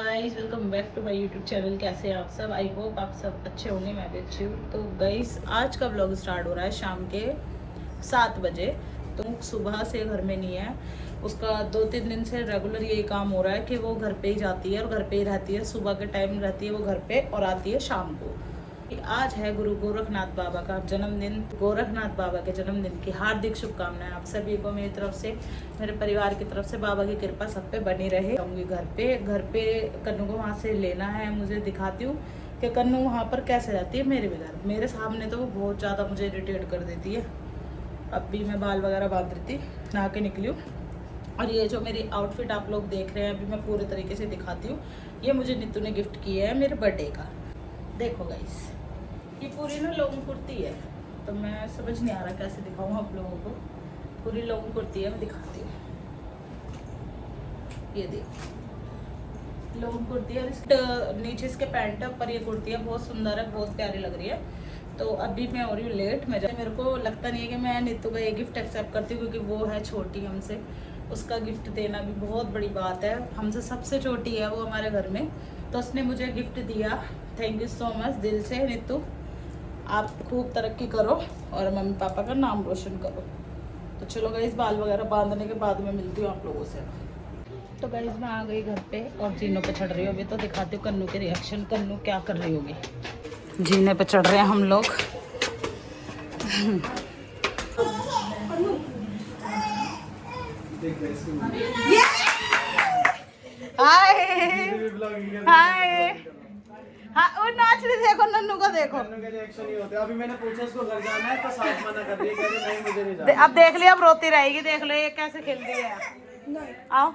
Guys, welcome back to my YouTube channel. कैसे हैं आप सब? आई होप आप सब अच्छे होंगे, मैं भी अच्छी हूँ। तो गाइस, आज का व्लॉग स्टार्ट हो रहा है शाम के 7 बजे। तो सुबह से घर में नहीं है, उसका 2-3 दिन से रेगुलर यही काम हो रहा है कि वो घर पे ही जाती है और घर पे ही रहती है। सुबह के टाइम रहती है वो घर पे और आती है शाम को। आज है गुरु गोरखनाथ बाबा का जन्मदिन। गोरखनाथ बाबा के जन्मदिन की हार्दिक शुभकामनाएं आप सभी को मेरी तरफ से, मेरे परिवार की तरफ से। बाबा की कृपा सब पे बनी रहे। जाऊंगी घर पे कन्नू को वहाँ से लेना है, मुझे दिखाती हूँ कि कन्नू वहाँ पर कैसे रहती है मेरे बगैर। मेरे सामने तो वो बहुत ज़्यादा मुझे इरिटेट कर देती है। अब भी मैं बाल वगैरह बांध रही थी, नहा के निकली हूँ। और ये जो मेरी आउटफिट आप लोग देख रहे हैं, अभी मैं पूरे तरीके से दिखाती हूँ। ये मुझे नीतू ने गिफ्ट किया है मेरे बर्थडे का। देखो गाइस, ये पूरी ना लॉन्ग कुर्ती है, तो मैं समझ नहीं आ रहा कैसे दिखाऊं आप लोगों को। पूरी लॉन्ग कुर्ती है, मैं दिखाती हूँ। ये देखो, लॉन्ग कुर्ती है, नीचे इसके पैंट है, ऊपर ये कुर्ती है। बहुत सुंदर है, बहुत प्यारी लग रही है। तो अभी मैं हो रही हूँ लेट। मेरे को लगता नहीं है कि मैं नीतू का ये गिफ्ट एक्सेप्ट करती हूँ, क्योंकि वो है छोटी हमसे। उसका गिफ्ट देना भी बहुत बड़ी बात है। हमसे सबसे छोटी है वो हमारे घर में, तो उसने मुझे गिफ्ट दिया। थैंक यू सो मच दिल से नीतू। आप खूब तरक्की करो और मम्मी पापा का नाम रोशन करो। तो चलो गाइस, बाल वगैरह बांधने के बाद में मिलती हूँ आप लोगों से। तो गाइस, मैं आ गई घर पे और जीनों पे चढ़ रही हूँ। अभी तो दिखाती हूँ कन्नू के रिएक्शन, कन्नू क्या कर रही होगी। जीने पे चढ़ रहे हैं हम लोग। हाय हाय। हाँ, वो नाच रही, देखो नन्नू को देखो। नन्नू के रिएक्शन ही होते हैं। अभी मैंने पूछा उसको घर जाना है तो साथ मना कर रही है, कह रही नहीं मुझे नहीं जाना। अब देख लिया, अब रोती रहेगी। देख लो ये कैसे खेलती है। आओ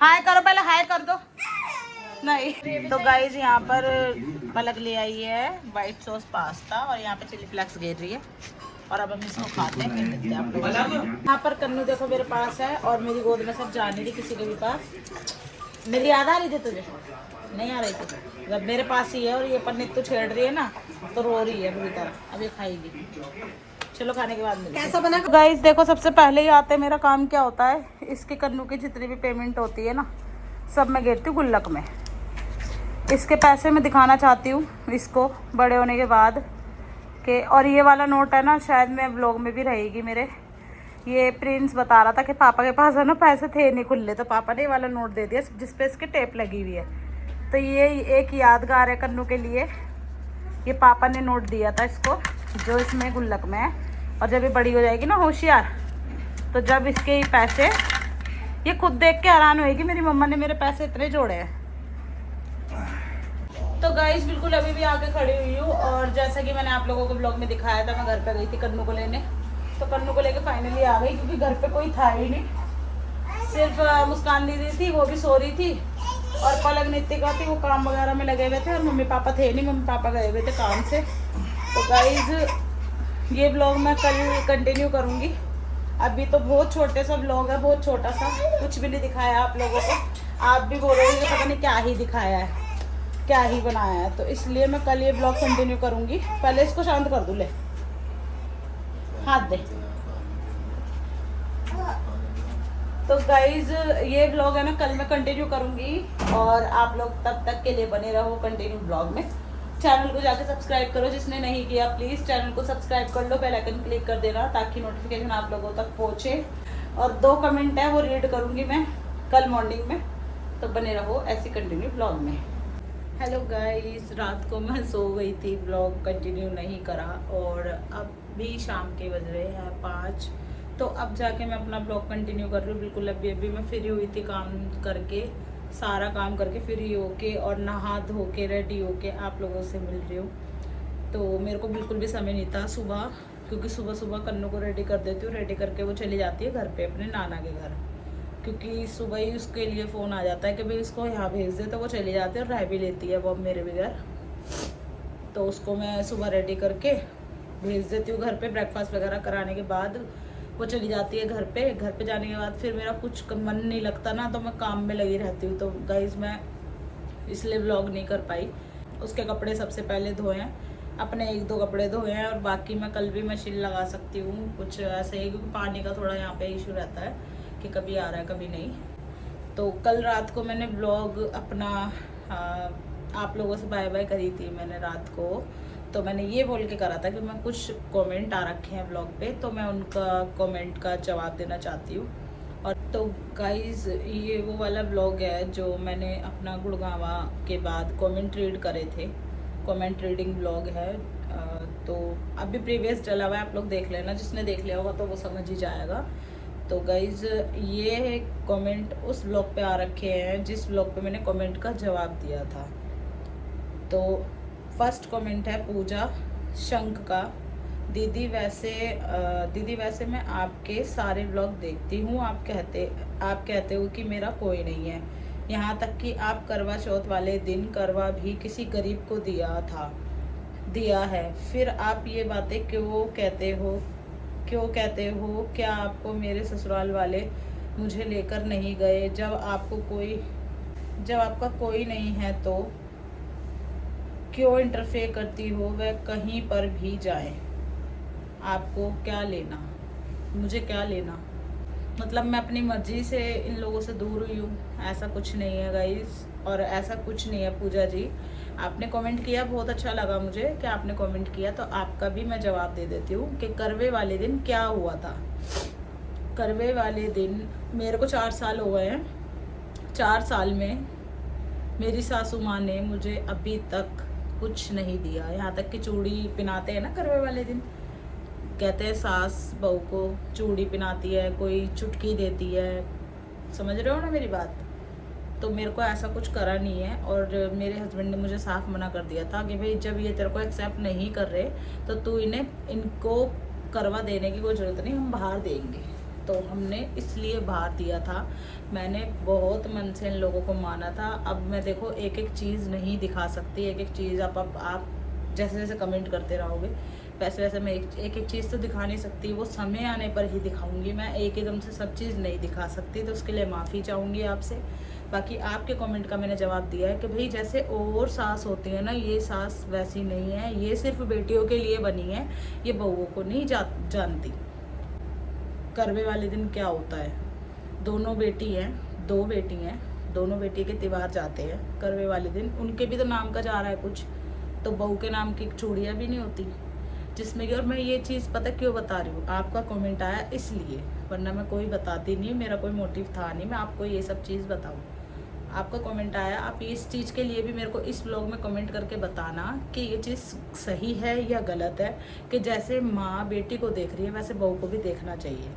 हाय करो, पहले हाय कर दो। नहीं तो गाइज, यहाँ पर पलक ले आई है वाइट सॉस पास्ता और यहाँ पे चिली फ्लेक्स गिर रही है। और अब हम इसको खाते हैं, फिर मिलते हैं आप लोगों से। यहाँ पर कन्नू देखो मेरे पास है और मेरी गोद में सब जा नहीं रही किसी के भी पास। मेरी याद आ रही थी तुझे? नहीं आ रही थी। जब मेरे पास ही है और ये पन्नी तो छेड़ रही है ना, तो रो रही है बुरी तरह। अब ये खाएगी। चलो खाने के बाद मिलते हैं। कैसा बना गाइस? देखो, सबसे पहले ही आते मेरा काम क्या होता है, इसके कन्नू की जितनी भी पेमेंट होती है ना, सब मैं गिरती हूँ गुल्लक में। इसके पैसे मैं दिखाना चाहती हूँ इसको बड़े होने के बाद के। और ये वाला नोट है ना, शायद मैं व्लॉग में भी रहेगी मेरे। ये प्रिंस बता रहा था कि पापा के पास है ना पैसे थे नहीं खुले, तो पापा ने ये वाला नोट दे दिया जिसपे इसके टेप लगी हुई है। तो ये एक यादगार है कन्नू के लिए। ये पापा ने नोट दिया था इसको, जो इसमें गुल्लक में है। और जब ये बड़ी हो जाएगी ना होशियार, तो जब इसके पैसे ये खुद देख के हैरान होएगी, मेरी मम्मा ने मेरे पैसे इतने जोड़े हैं। तो गाइस, बिल्कुल अभी भी आके खड़ी हुई हूँ। और जैसा कि मैंने आप लोगों को ब्लॉग में दिखाया था, मैं घर पे गई थी कन्नू को लेने। तो कन्नू को लेके फाइनली आ गई, क्योंकि घर पे कोई था ही नहीं। सिर्फ मुस्कान दीदी थी, वो भी सो रही थी। और पलक नितिका थी, वो काम वगैरह में लगे हुए थे। और मम्मी पापा थे नहीं, मम्मी पापा गए हुए थे काम से। तो गाइज, ये ब्लॉग मैं कल कंटिन्यू करूँगी। अभी तो बहुत छोटे सा ब्लॉग है, बहुत छोटा सा, कुछ भी नहीं दिखाया आप लोगों को। आप भी बोलोगे कि पता नहीं क्या ही दिखाया है, क्या ही बनाया है। तो इसलिए मैं कल ये ब्लॉग कंटिन्यू करूँगी। पहले इसको शांत कर दूँ, ले हाथ दे। तो गाइज, ये ब्लॉग है ना, कल मैं कंटिन्यू करूँगी। और आप लोग तब तक के लिए बने रहो कंटिन्यू ब्लॉग में। चैनल को जाके सब्सक्राइब करो, जिसने नहीं किया प्लीज़ चैनल को सब्सक्राइब कर लो, बेल आइकन क्लिक कर देना, ताकि नोटिफिकेशन आप लोगों तक पहुँचे। और 2 कमेंट है वो रीड करूँगी मैं कल मॉर्निंग में। तो बने रहो ऐसी कंटिन्यू ब्लॉग में। हेलो गाइस, रात को मैं सो गई थी, ब्लॉग कंटिन्यू नहीं करा। और अब भी शाम के बज रहे हैं 5। तो अब जाके मैं अपना ब्लॉग कंटिन्यू कर रही हूँ। बिल्कुल अभी मैं फ्री हुई थी काम करके, सारा काम करके फ्री होके और नहा धो के रेडी होके आप लोगों से मिल रही हूँ। तो मेरे को बिल्कुल भी समय नहीं था सुबह, क्योंकि सुबह सुबह कन्नू को रेडी कर देती हूँ। रेडी करके वो चली जाती है घर पे अपने नाना के घर, क्योंकि सुबह ही उसके लिए फ़ोन आ जाता है कि भाई उसको यहाँ भेज दे। तो वो चली जाती है और रह भी लेती है वो अब मेरे बगैर। तो उसको मैं सुबह रेडी करके भेज देती हूँ घर पे। ब्रेकफास्ट वगैरह कराने के बाद वो चली जाती है घर पे। घर पे जाने के बाद फिर मेरा कुछ मन नहीं लगता ना, तो मैं काम में लगी रहती हूँ। तो गाइज़, मैं इसलिए व्लॉग नहीं कर पाई। उसके कपड़े सबसे पहले धोए हैं, अपने 1-2 कपड़े धोए हैं। और बाकी मैं कल भी मशीन लगा सकती हूँ, कुछ ऐसे ही, क्योंकि पानी का थोड़ा यहाँ पे इशू रहता है कि कभी आ रहा है कभी नहीं। तो कल रात को मैंने ब्लॉग अपना आप लोगों से बाय बाय करी थी मैंने रात को, तो मैंने ये बोल के करा था कि मैं कुछ कमेंट आ रखे हैं ब्लॉग पे, तो मैं उनका कमेंट का जवाब देना चाहती हूँ। और तो गाइज़ ये वो वाला ब्लॉग है जो मैंने अपना गुड़गावा के बाद कमेंट रीड करे थे, कमेंट रीडिंग ब्लॉग है। तो अभी प्रीवियस डला हुआ है, आप लोग देख लेना, जिसने देख लिया होगा तो वो समझ ही जाएगा। तो गाइज़ ये कमेंट उस ब्लॉग पे आ रखे हैं जिस ब्लॉग पे मैंने कमेंट का जवाब दिया था। तो फर्स्ट कमेंट है पूजा शंख का। दीदी वैसे मैं आपके सारे ब्लॉग देखती हूँ, आप कहते हो कि मेरा कोई नहीं है, यहाँ तक कि आप करवा चौथ वाले दिन करवा भी किसी गरीब को दिया है, फिर आप ये बातें क्यों कहते हो? क्या आपको मेरे ससुराल वाले मुझे लेकर नहीं गए? जब आपका कोई नहीं है तो क्यों इंटरफेयर करती हो? वह कहीं पर भी जाए, आपको क्या लेना? मुझे क्या लेना? मतलब मैं अपनी मर्जी से इन लोगों से दूर हुई हूँ? ऐसा कुछ नहीं है गाइस, और ऐसा कुछ नहीं है। पूजा जी आपने कमेंट किया, बहुत अच्छा लगा मुझे कि आपने कमेंट किया, तो आपका भी मैं जवाब दे देती हूँ कि करवे वाले दिन क्या हुआ था। करवे वाले दिन मेरे को 4 साल हो गए हैं। 4 साल में मेरी सासू माँ ने मुझे अभी तक कुछ नहीं दिया, यहाँ तक कि चूड़ी पिनाते हैं ना करवे वाले दिन, कहते हैं सास बहू को चूड़ी पिनाती है, कोई चुटकी देती है, समझ रहे हो ना मेरी बात। तो मेरे को ऐसा कुछ करा नहीं है, और मेरे हस्बैंड ने मुझे साफ मना कर दिया था कि भाई जब ये तेरे को एक्सेप्ट नहीं कर रहे तो तू इनको करवा देने की कोई ज़रूरत नहीं, हम बाहर देंगे। तो हमने इसलिए बाहर दिया था। मैंने बहुत मन से इन लोगों को माना था। अब मैं देखो एक एक चीज़ नहीं दिखा सकती, एक एक चीज़ आप जैसे जैसे कमेंट करते रहोगे वैसे वैसे मैं एक एक चीज़ तो दिखा नहीं सकती, वो समय आने पर ही दिखाऊंगी। मैं एक एकदम से सब चीज़ नहीं दिखा सकती, तो उसके लिए माफ़ी चाहूँगी आपसे। बाकी आपके कमेंट का मैंने जवाब दिया है कि भाई जैसे और सास होती है ना, ये सास वैसी नहीं है, ये सिर्फ बेटियों के लिए बनी है, ये बहुओं को नहीं जानती। करवे वाले दिन क्या होता है? दोनों बेटी हैं, 2 बेटी हैं, दोनों बेटी के त्योहार जाते हैं करवे वाले दिन, उनके भी तो नाम का जा रहा है कुछ, तो बहू के नाम की चूड़ियाँ भी नहीं होती जिसमें कि। और मैं ये चीज़ पता क्यों बता रही हूँ, आपका कमेंट आया इसलिए, वरना मैं कोई बताती नहीं, मेरा कोई मोटिव था नहीं मैं आपको ये सब चीज़ बताऊँ। आपका कमेंट आया, आप इस चीज़ के लिए भी मेरे को इस ब्लॉग में कमेंट करके बताना कि ये चीज़ सही है या गलत है, कि जैसे माँ बेटी को देख रही है वैसे बहू को भी देखना चाहिए।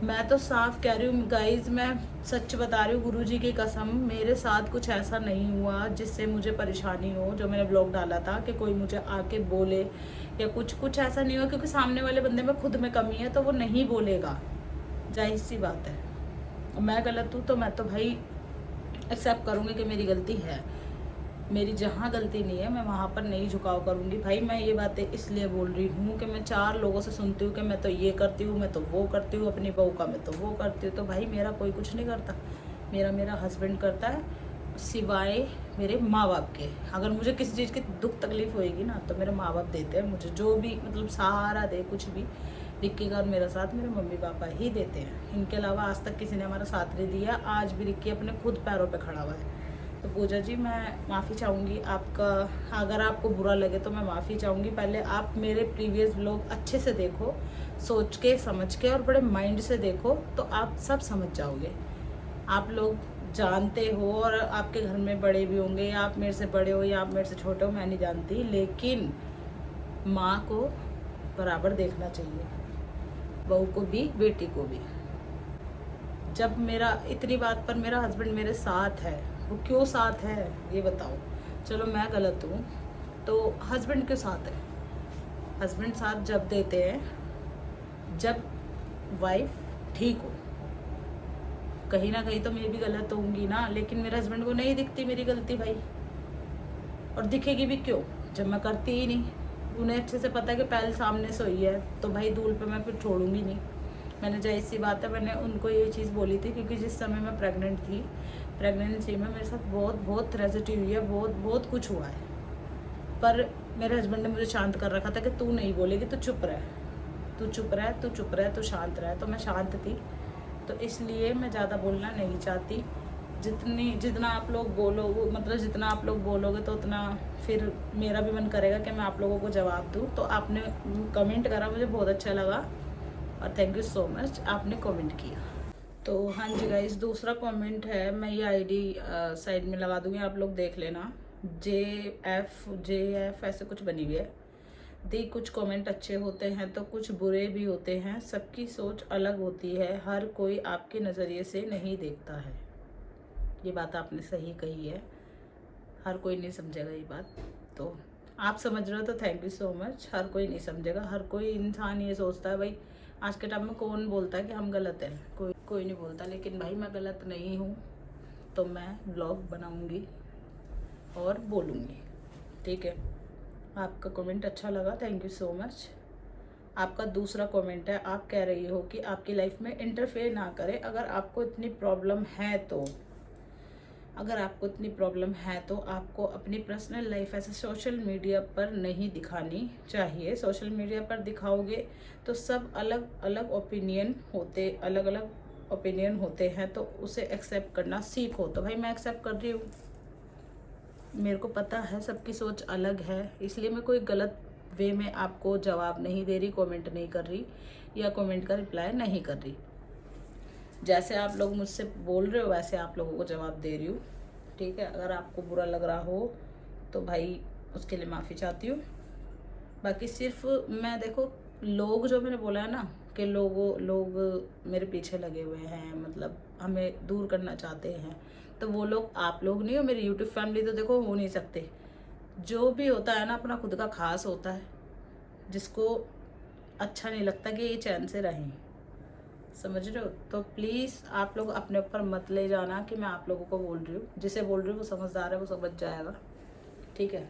मैं तो साफ कह रही हूँ गाइज, मैं सच बता रही हूँ, गुरुजी की कसम, मेरे साथ कुछ ऐसा नहीं हुआ जिससे मुझे परेशानी हो। जो मैंने ब्लॉग डाला था कि कोई मुझे आके बोले या कुछ ऐसा नहीं हुआ, क्योंकि सामने वाले बंदे में खुद में कमी है तो वो नहीं बोलेगा, जाहिर सी बात है। मैं गलत हूँ तो मैं तो भाई एक्सेप्ट करूँगी कि मेरी गलती है, मेरी जहाँ गलती नहीं है मैं वहाँ पर नहीं झुकाव करूँगी। भाई मैं ये बातें इसलिए बोल रही हूँ कि मैं 4 लोगों से सुनती हूँ कि मैं तो ये करती हूँ, मैं तो वो करती हूँ, अपनी बहू का मैं तो वो करती हूँ। तो भाई मेरा कोई कुछ नहीं करता, मेरा हस्बैंड करता है, सिवाय मेरे माँ बाप के। अगर मुझे किसी चीज़ की दुख तकलीफ़ होएगी ना तो मेरे माँ बाप देते हैं मुझे, जो भी मतलब सहारा दे, कुछ भी। रिक्की का और मेरा साथ मेरे मम्मी पापा ही देते हैं, इनके अलावा आज तक किसी ने हमारा साथ नहीं दिया। आज भी रिक्की अपने खुद पैरों पे खड़ा हुआ है। तो पूजा जी मैं माफ़ी चाहूँगी आपका, अगर आपको बुरा लगे तो मैं माफ़ी चाहूँगी। पहले आप मेरे प्रीवियस व्लॉग अच्छे से देखो, सोच के समझ के और बड़े माइंड से देखो, तो आप सब समझ जाओगे। आप लोग जानते हो और आपके घर में बड़े भी होंगे, या आप मेरे से बड़े हो या आप मेरे से छोटे हो, मैं नहीं जानती, लेकिन माँ को बराबर देखना चाहिए, बहू को भी बेटी को भी। जब मेरा इतनी बात पर मेरा हस्बैंड मेरे साथ है, वो क्यों साथ है ये बताओ। चलो मैं गलत हूँ तो हस्बैंड क्यों साथ है? हस्बैंड साथ जब देते हैं जब वाइफ ठीक हो। कहीं ना कहीं तो मैं भी गलत होंगी ना, लेकिन मेरे हस्बैंड को नहीं दिखती मेरी गलती भाई, और दिखेगी भी क्यों जब मैं करती ही नहीं। उन्हें अच्छे से पता है कि पहले सामने सोई है तो भाई दूल पे मैं फिर छोड़ूंगी नहीं। मैंने जाहिर सी बात है, मैंने उनको ये चीज़ बोली थी, क्योंकि जिस समय मैं प्रेग्नेंट थी, प्रेगनेंसी में मेरे साथ बहुत ट्रेजेडी हुई है, बहुत कुछ हुआ है। पर मेरे हस्बैंड ने मुझे शांत कर रखा था कि तू नहीं बोलेगी, तू चुप रह, तू शांत रह। तो मैं शांत थी, तो इसलिए मैं ज़्यादा बोलना नहीं चाहती। जितना आप लोग बोलो, मतलब जितना आप लोग बोलोगे तो उतना फिर मेरा भी मन करेगा कि मैं आप लोगों को जवाब दूँ। तो आपने कमेंट करा, मुझे बहुत अच्छा लगा और थैंक यू सो मच, आपने कमेंट किया। तो हाँ जी गाइस, दूसरा कमेंट है, मैं ये आईडी साइड में लगा दूँगी, आप लोग देख लेना। JF ऐसे कुछ बनी हुई है। दी कुछ कमेंट अच्छे होते हैं तो कुछ बुरे भी होते हैं, सबकी सोच अलग होती है, हर कोई आपके नज़रिए से नहीं देखता है। ये बात आपने सही कही है, हर कोई नहीं समझेगा ये बात। तो आप समझ रहे हो तो थैंक यू सो मच। हर कोई नहीं समझेगा, हर कोई इंसान ये सोचता है भाई, आज के टाइम में कौन बोलता है कि हम गलत हैं, कोई नहीं बोलता। लेकिन भाई मैं गलत नहीं हूँ, तो मैं ब्लॉग बनाऊँगी और बोलूँगी, ठीक है। आपका कमेंट अच्छा लगा, थैंक यू सो मच। आपका दूसरा कमेंट है, आप कह रही हो कि आपकी लाइफ में इंटरफेयर ना करें, अगर आपको इतनी प्रॉब्लम है तो। अगर आपको इतनी प्रॉब्लम है तो आपको अपनी पर्सनल लाइफ ऐसे सोशल मीडिया पर नहीं दिखानी चाहिए। सोशल मीडिया पर दिखाओगे तो सब अलग अलग ओपिनियन होते हैं, तो उसे एक्सेप्ट करना सीखो। तो भाई मैं एक्सेप्ट कर रही हूँ, मेरे को पता है सबकी सोच अलग है, इसलिए मैं कोई गलत वे में आपको जवाब नहीं दे रही, कमेंट नहीं कर रही या कमेंट का रिप्लाई नहीं कर रही। जैसे आप लोग मुझसे बोल रहे हो वैसे आप लोगों को जवाब दे रही हूँ, ठीक है। अगर आपको बुरा लग रहा हो तो भाई उसके लिए माफ़ी चाहती हूँ। बाकी सिर्फ मैं, देखो लोग जो मैंने बोला है ना कि लोग मेरे पीछे लगे हुए हैं, मतलब हमें दूर करना चाहते हैं, तो वो लोग आप लोग नहीं हो, मेरी यूट्यूब फैमिली तो देखो हो नहीं सकते। जो भी होता है ना अपना खुद का खास होता है, जिसको अच्छा नहीं लगता कि ये चैन से रहें, समझ रहे हो। तो प्लीज़ आप लोग अपने ऊपर मत ले जाना कि मैं आप लोगों को बोल रही हूँ, जिसे बोल रही हूँ वो समझदार है, वो समझ जाएगा, ठीक है।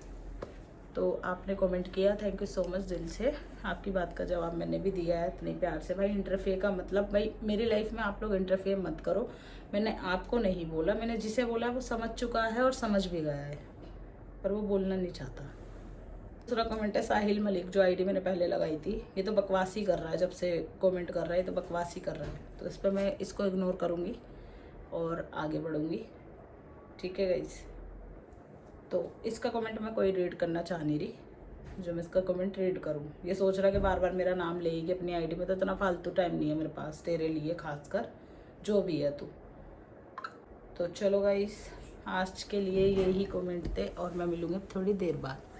तो आपने कमेंट किया, थैंक यू सो मच दिल से। आपकी बात का जवाब मैंने भी दिया है इतने प्यार से। भाई इंटरफेयर का मतलब, भाई मेरी लाइफ में आप लोग इंटरफेयर मत करो। मैंने आपको नहीं बोला, मैंने जिसे बोला वो समझ चुका है और समझ भी गया है, पर वो बोलना नहीं चाहता। दूसरा कमेंट है साहिल मलिक, जो आईडी मैंने पहले लगाई थी। ये तो बकवास ही कर रहा है, जब से कमेंट कर रहा है तो बकवास ही कर रहा है, तो इस पर मैं इसको इग्नोर करूँगी और आगे बढ़ूँगी, ठीक है गाइस। तो इसका कमेंट मैं कोई रीड करना चाह नहीं रही, जो मैं इसका कमेंट रीड करूँ। ये सोच रहा कि बार बार मेरा नाम लेगी अपनी आईडी में, तो इतना फालतू टाइम नहीं है मेरे पास तेरे लिए, खासकर जो भी है तू। तो चलो गाइस, आज के लिए यही कमेंट थे और मैं मिलूँगी थोड़ी देर बाद।